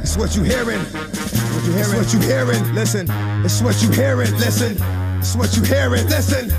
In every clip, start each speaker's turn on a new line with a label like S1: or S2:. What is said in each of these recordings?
S1: It's what you hearing. It's what you hearing. Listen. It's what you hearing. Listen. It's what you hearing. Listen.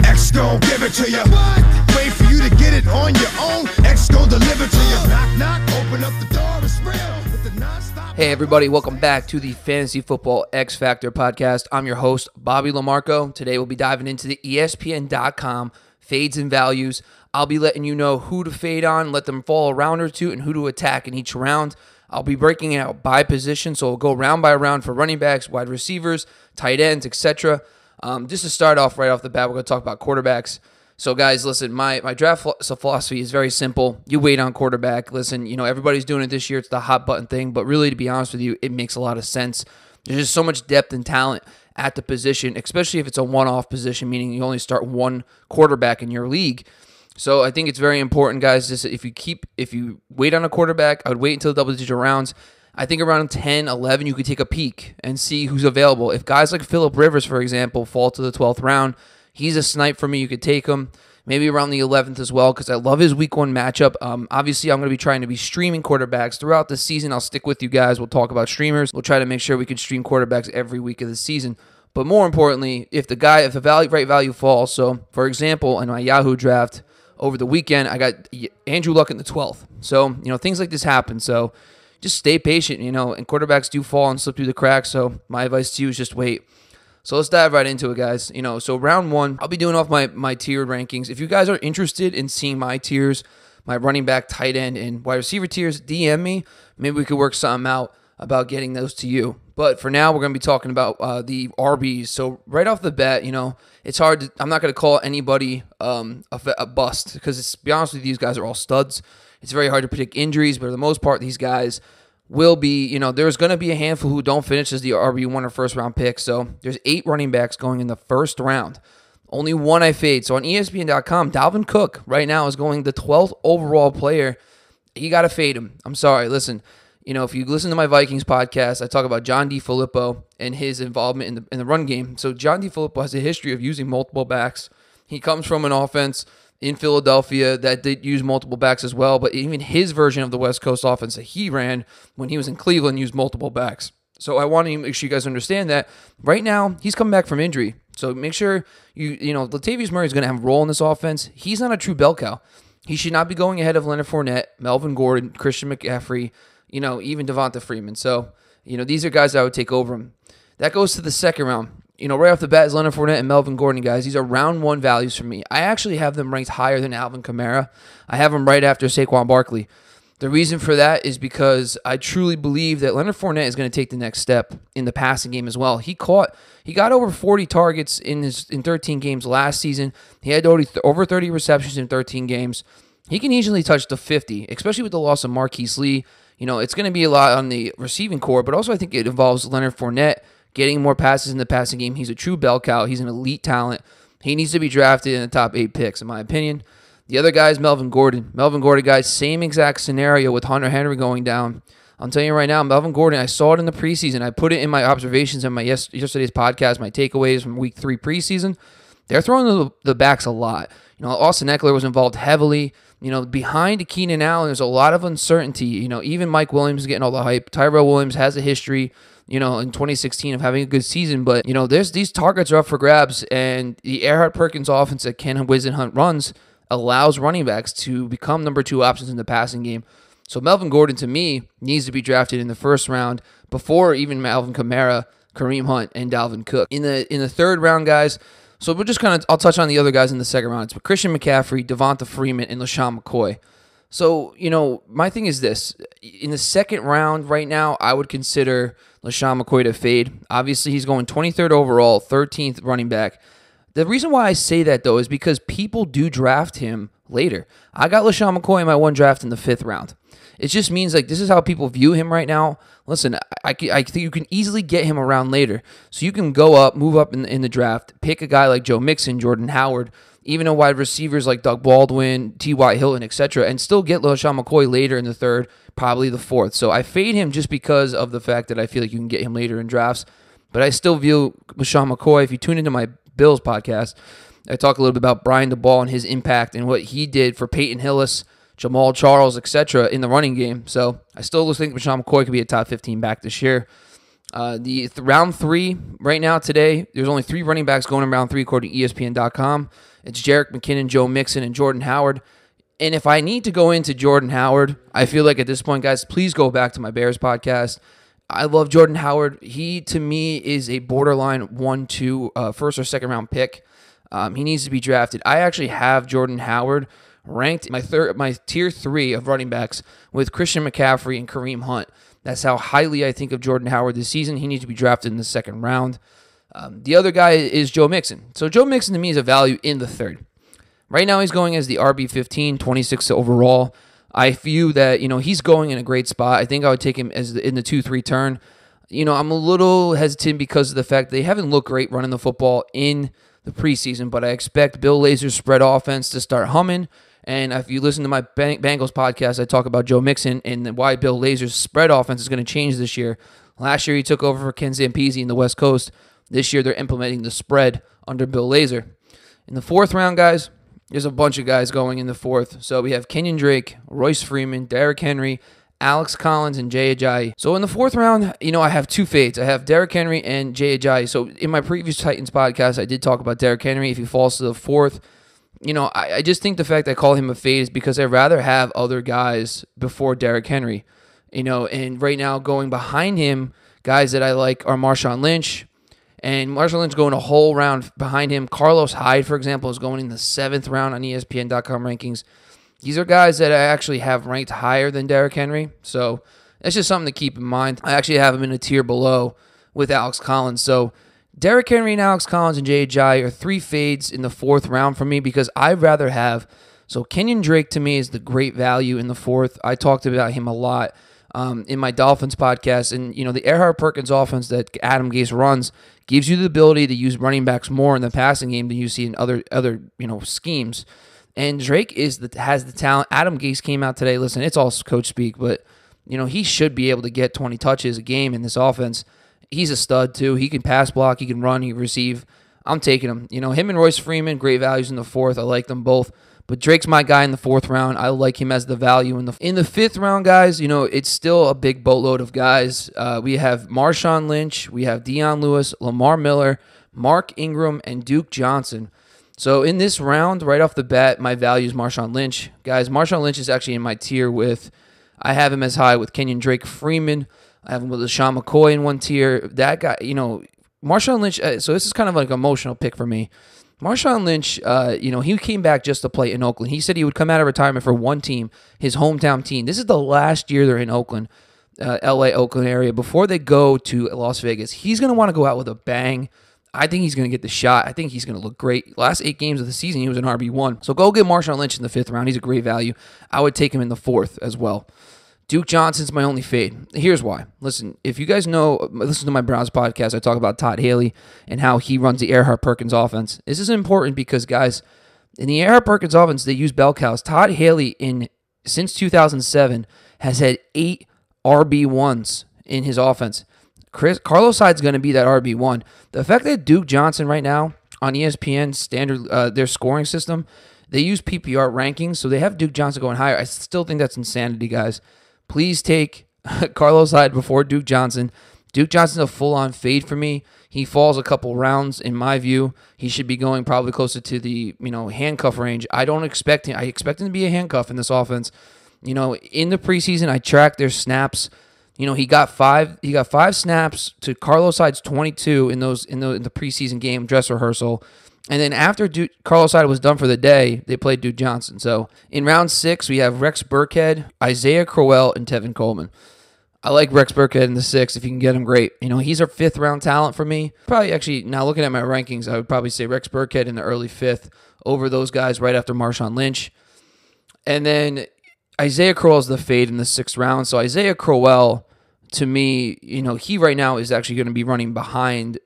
S1: X gon' give it to you. What? Wait for you to get it on your own. X gon' deliver to you. Knock, knock. Open up the door. It's real. With the non-stop.
S2: Hey everybody, welcome back to the Fantasy Football X Factor podcast. I'm your host, Bobby Lamarco. Today we'll be diving into the ESPN.com fades and values. I'll be letting you know who to fade on, let them fall a round or two, and who to attack in each round. I'll be breaking it out by position, so we'll go round by round for running backs, wide receivers, tight ends, etc. Just to start off right off the bat, we're going to talk about quarterbacks. So guys, listen, my draft philosophy is very simple. You wait on quarterback. Listen, everybody's doing it this year. It's the hot button thing, but really, to be honest with you, it makes a lot of sense. There's just so much depth and talent at the position, especially if it's a one-off position, meaning you only start one quarterback in your league. So I think it's very important, guys, just if you wait on a quarterback, I would wait until double-digit rounds. I think around 10, 11, you could take a peek and see who's available. If guys like Phillip Rivers, for example, fall to the 12th round, he's a snipe for me. You could take him maybe around the 11th as well because I love his week one matchup. Obviously, I'm going to be trying to be streaming quarterbacks throughout the season. I'll stick with you guys. We'll talk about streamers. We'll try to make sure we can stream quarterbacks every week of the season. But more importantly, if the right value falls, so for example, in my Yahoo draft over the weekend, I got Andrew Luck in the 12th. So, things like this happen. So just stay patient, and quarterbacks do fall and slip through the cracks. So my advice to you is just wait. So let's dive right into it, guys. So round one, I'll be doing off my tiered rankings. If you guys are interested in seeing my tiers, my running back, tight end, and wide receiver tiers, DM me. Maybe we could work something out about getting those to you. But for now, we're going to be talking about the RBs. So right off the bat, it's hard. I'm not going to call anybody a bust because, to be honest with you, these guys are all studs. It's very hard to predict injuries, but for the most part, these guys will be, there's going to be a handful who don't finish as the RB1 or first round pick. So there's 8 running backs going in the first round. Only one I fade. So on ESPN.com, Dalvin Cook right now is going the 12th overall player. You got to fade him. I'm sorry. Listen, if you listen to my Vikings podcast, I talk about John DeFilippo and his involvement in the run game. So John DeFilippo has a history of using multiple backs. He comes from an offense in Philadelphia that did use multiple backs as well, but even his version of the West Coast offense that he ran when he was in Cleveland used multiple backs. So I want to make sure you guys understand that right now he's coming back from injury. So make sure Latavius Murray is going to have a role in this offense. He's not a true bell cow. He should not be going ahead of Leonard Fournette, Melvin Gordon, Christian McCaffrey, even Devonta Freeman. So, these are guys that I would take over him. That goes to the second round. Right off the bat is Leonard Fournette and Melvin Gordon, guys. These are round one values for me. I actually have them ranked higher than Alvin Kamara. I have them right after Saquon Barkley. The reason for that is because I truly believe that Leonard Fournette is going to take the next step in the passing game as well. He got over 40 targets in 13 games last season. He had over 30 receptions in 13 games. He can easily touch the 50, especially with the loss of Marquise Lee. It's going to be a lot on the receiving core, but also I think it involves Leonard Fournette getting more passes in the passing game. He's a true bell cow. He's an elite talent. He needs to be drafted in the top 8 picks, in my opinion. The other guy is Melvin Gordon. Melvin Gordon, guys, same exact scenario with Hunter Henry going down. I'm telling you right now, Melvin Gordon, I saw it in the preseason. I put it in my observations in my yesterday's podcast, my takeaways from week 3 preseason. They're throwing the backs a lot. Austin Eckler was involved heavily. Behind Keenan Allen, there's a lot of uncertainty. Even Mike Williams is getting all the hype. Tyrell Williams has a history, in 2016 of having a good season. But, these targets are up for grabs. And the Earhart-Perkins offense that Ken Whisenhunt runs allows running backs to become number 2 options in the passing game. So Melvin Gordon, to me, needs to be drafted in the first round before even Alvin Kamara, Kareem Hunt, and Dalvin Cook. In the third round, guys, so we're just I'll touch on the other guys in the second round. It's Christian McCaffrey, Devonta Freeman, and LaShawn McCoy. So, my thing is this. In the second round right now, I would consider LaShawn McCoy to fade. Obviously, he's going 23rd overall, 13th running back. The reason why I say that, though, is because people do draft him later. I got LaShawn McCoy in my one draft in the 5th round. It just means this is how people view him right now. Listen, I think you can easily get him around later. So you can go up, move up in the draft, pick a guy like Joe Mixon, Jordan Howard, even a wide receivers like Doug Baldwin, T.Y. Hilton, etc., and still get LaShawn McCoy later in the 3rd, probably the 4th. So I fade him just because of the fact that I feel like you can get him later in drafts. But I still view LaShawn McCoy, if you tune into my Bills podcast, I talk a little bit about Brian DeBall and his impact and what he did for Peyton Hillis, Jamal Charles, etc. in the running game. So I still think Rashawn McCoy could be a top 15 back this year. Round 3 right now today, there's only 3 running backs going in round 3 according to ESPN.com. It's Jerick McKinnon, Joe Mixon, and Jordan Howard. And if I need to go into Jordan Howard, I feel like at this point, guys, please go back to my Bears podcast. I love Jordan Howard. He, to me, is a borderline 1-2 first or second round pick. He needs to be drafted. I actually have Jordan Howard ranked my tier 3 of running backs with Christian McCaffrey and Kareem Hunt. That's how highly I think of Jordan Howard this season. He needs to be drafted in the second round. The other guy is Joe Mixon. So Joe Mixon to me is a value in the third. Right now he's going as the RB15, 26 overall. I view that, he's going in a great spot. I think I would take him as in the 2-3 turn. I'm a little hesitant because of the fact they haven't looked great running the football in the preseason, but I expect Bill Lazor's spread offense to start humming. And if you listen to my Bengals podcast, I talk about Joe Mixon and why Bill Lazor's spread offense is going to change this year. Last year he took over for Ken Zampese in the West Coast. This year they're implementing the spread under Bill Lazor. In the 4th round, guys, there's a bunch of guys going in the 4th. So we have Kenyon Drake, Royce Freeman, Derrick Henry, Alex Collins, and Jay Ajayi. So in the 4th round, I have 2 fades. I have Derrick Henry and Jay Ajayi. So in my previous Titans podcast, I did talk about Derrick Henry. If he falls to the 4th, I just think the fact I call him a fade is because I'd rather have other guys before Derrick Henry. And right now going behind him, guys that I like are Marshawn Lynch. And Marshawn Lynch going a whole round behind him. Carlos Hyde, for example, is going in the 7th round on ESPN.com rankings. These are guys that I actually have ranked higher than Derrick Henry. So that's just something to keep in mind. I actually have him in a tier below with Alex Collins. So Derrick Henry and Alex Collins and Jay Ajayi are 3 fades in the 4th round for me because I'd rather have. So Kenyon Drake to me is the great value in the 4th. I talked about him a lot in my Dolphins podcast. And, the Erhardt-Perkins offense that Adam Gase runs gives you the ability to use running backs more in the passing game than you see in other schemes. And Drake has the talent. Adam Gase came out today. Listen, it's all coach speak, but, he should be able to get 20 touches a game in this offense. He's a stud, too. He can pass block. He can run. He can receive. I'm taking him. Him and Royce Freeman, great values in the 4th. I like them both. But Drake's my guy in the 4th round. I like him as the value in the 5th round, guys. It's still a big boatload of guys. We have Marshawn Lynch, we have Deion Lewis, Lamar Miller, Mark Ingram, and Duke Johnson. So in this round, right off the bat, my value is Marshawn Lynch, guys. Marshawn Lynch is actually in my tier with. I have him as high with Kenyon Drake, Freeman. I have him with LaShawn McCoy in one tier. That guy, Marshawn Lynch. So this is kind of like an emotional pick for me. Marshawn Lynch, he came back just to play in Oakland. He said he would come out of retirement for one team, his hometown team. This is the last year they're in Oakland, L.A., Oakland area, before they go to Las Vegas. He's going to want to go out with a bang. I think he's going to get the shot. I think he's going to look great. Last 8 games of the season, he was an RB1. So go get Marshawn Lynch in the 5th round. He's a great value. I would take him in the 4th as well. Duke Johnson's my only fade. Here's why. Listen, if you guys listen to my Browns podcast, I talk about Todd Haley and how he runs the Erhardt-Perkins offense. This is important because, guys, in the Erhardt-Perkins offense, they use bell cows. Todd Haley, since 2007, has had 8 RB1s in his offense. Carlos Hyde's going to be that RB1. The fact that Duke Johnson right now on ESPN standard, their scoring system, they use PPR rankings, so they have Duke Johnson going higher. I still think that's insanity, guys. Please take Carlos Hyde before Duke Johnson. Duke Johnson's a full-on fade for me. He falls a couple rounds, in my view. He should be going probably closer to the handcuff range. I expect him to be a handcuff in this offense. In the preseason, I tracked their snaps. He got 5 snaps to Carlos Hyde's 22 in the preseason game dress rehearsal. And then after Carlos Hyde was done for the day, they played Duke Johnson. So in round 6, we have Rex Burkhead, Isaiah Crowell, and Tevin Coleman. I like Rex Burkhead in the 6th. If you can get him, great. He's our 5th round talent for me. Probably actually, now looking at my rankings, I would probably say Rex Burkhead in the early 5th over those guys right after Marshawn Lynch. And then Isaiah Crowell's the fade in the 6th round. So Isaiah Crowell, to me, he right now is actually going to be running behind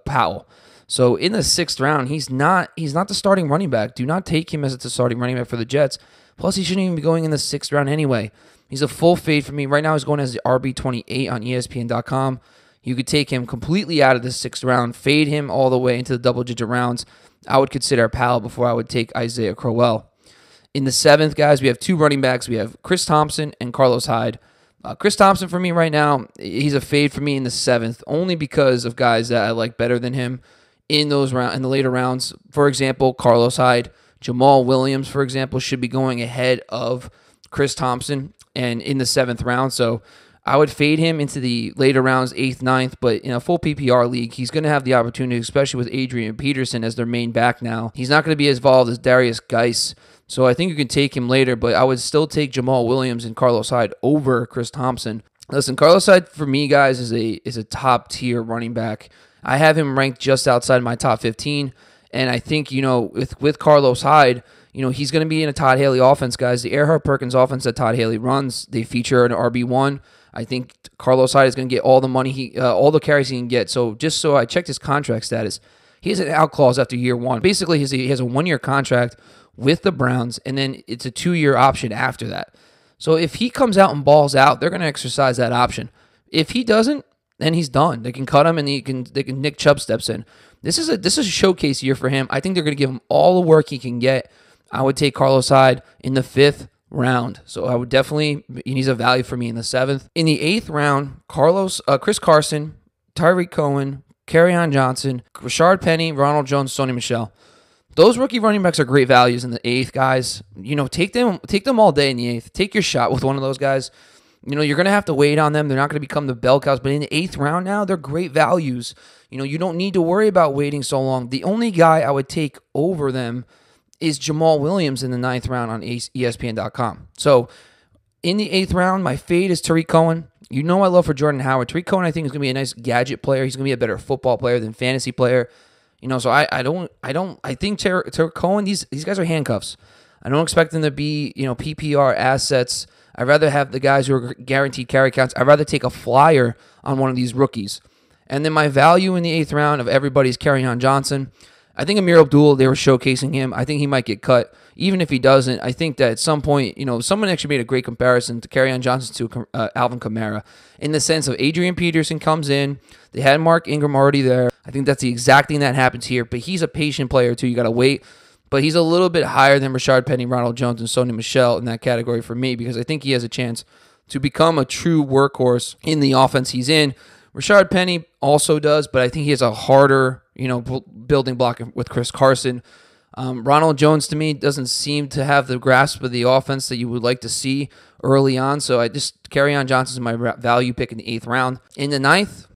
S2: Powell. So in the 6th round, he's not the starting running back. Do not take him as the starting running back for the Jets. Plus, he shouldn't even be going in the 6th round anyway. He's a full fade for me. Right now, he's going as the RB28 on ESPN.com. You could take him completely out of the 6th round, fade him all the way into the double-digit rounds. I would consider Powell before I would take Isaiah Crowell. In the 7th, guys, we have 2 running backs. We have Chris Thompson and Carlos Hyde. Chris Thompson for me right now, he's a fade for me in the 7th, only because of guys that I like better than him in the later rounds. For example, Carlos Hyde, Jamal Williams, for example, should be going ahead of Chris Thompson and in the 7th round. So I would fade him into the later rounds, 8th, 9th, but in a full PPR league, he's going to have the opportunity, especially with Adrian Peterson as their main back now. He's not going to be as involved as Darius Geis, so I think you can take him later, but I would still take Jamal Williams and Carlos Hyde over Chris Thompson. Listen, Carlos Hyde, for me, guys, is a top-tier running back. I have him ranked just outside my top 15, and I think, with Carlos Hyde, he's going to be in a Todd Haley offense, guys. The Earhart-Perkins offense that Todd Haley runs, they feature an RB1. I think Carlos Hyde is going to get all the money, all the carries he can get. So I checked his contract status. He has an out clause after year 1. Basically, he has a 1-year contract with the Browns, and then it's a 2-year option after that. So if he comes out and balls out, they're going to exercise that option. If he doesn't, then he's done. They can cut him, and they can Nick Chubb steps in. This is a showcase year for him. I think they're going to give him all the work he can get. I would take Carlos Hyde in the 5th round. So I would definitely, he's a value for me in the 7th. In the 8th round, Chris Carson, Tyreek Cohen, Kerryon Johnson, Rashard Penny, Ronald Jones, Sony Michel. Those rookie running backs are great values in the 8th, guys. Take them all day in the 8th. Take your shot with one of those guys. You're going to have to wait on them. They're not going to become the bell cows, but in the 8th round now, they're great values. You don't need to worry about waiting so long. The only guy I would take over them is Jamal Williams in the 9th round on ESPN.com. So in the 8th round, my fade is Tariq Cohen. I love for Jordan Howard. Tariq Cohen, I think, is going to be a nice gadget player. He's going to be a better football player than fantasy player. So I think Tariq Cohen, these guys are handcuffs. I don't expect them to be, PPR assets. I'd rather have the guys who are guaranteed carry counts. I'd rather take a flyer on one of these rookies. And then my value in the 8th round of everybody's Kerryon Johnson. I think Amir Abdul, they were showcasing him. I think he might get cut. Even if he doesn't, I think that at some point, someone actually made a great comparison to Kerryon Johnson to Alvin Kamara in the sense of Adrian Peterson comes in. They had Mark Ingram already there. I think that's the exact thing that happens here, but he's a patient player too. You got to wait. But he's a little bit higher than Rashard Penny, Ronald Jones, and Sony Michel in that category for me because I think he has a chance to become a true workhorse in the offense he's in. Rashard Penny also does, but I think he has a harder, building block with Chris Carson. Ronald Jones, to me, doesn't seem to have the grasp of the offense that you would like to see early on. So Kerryon Johnson's my value pick in the 8th round. In the 9th,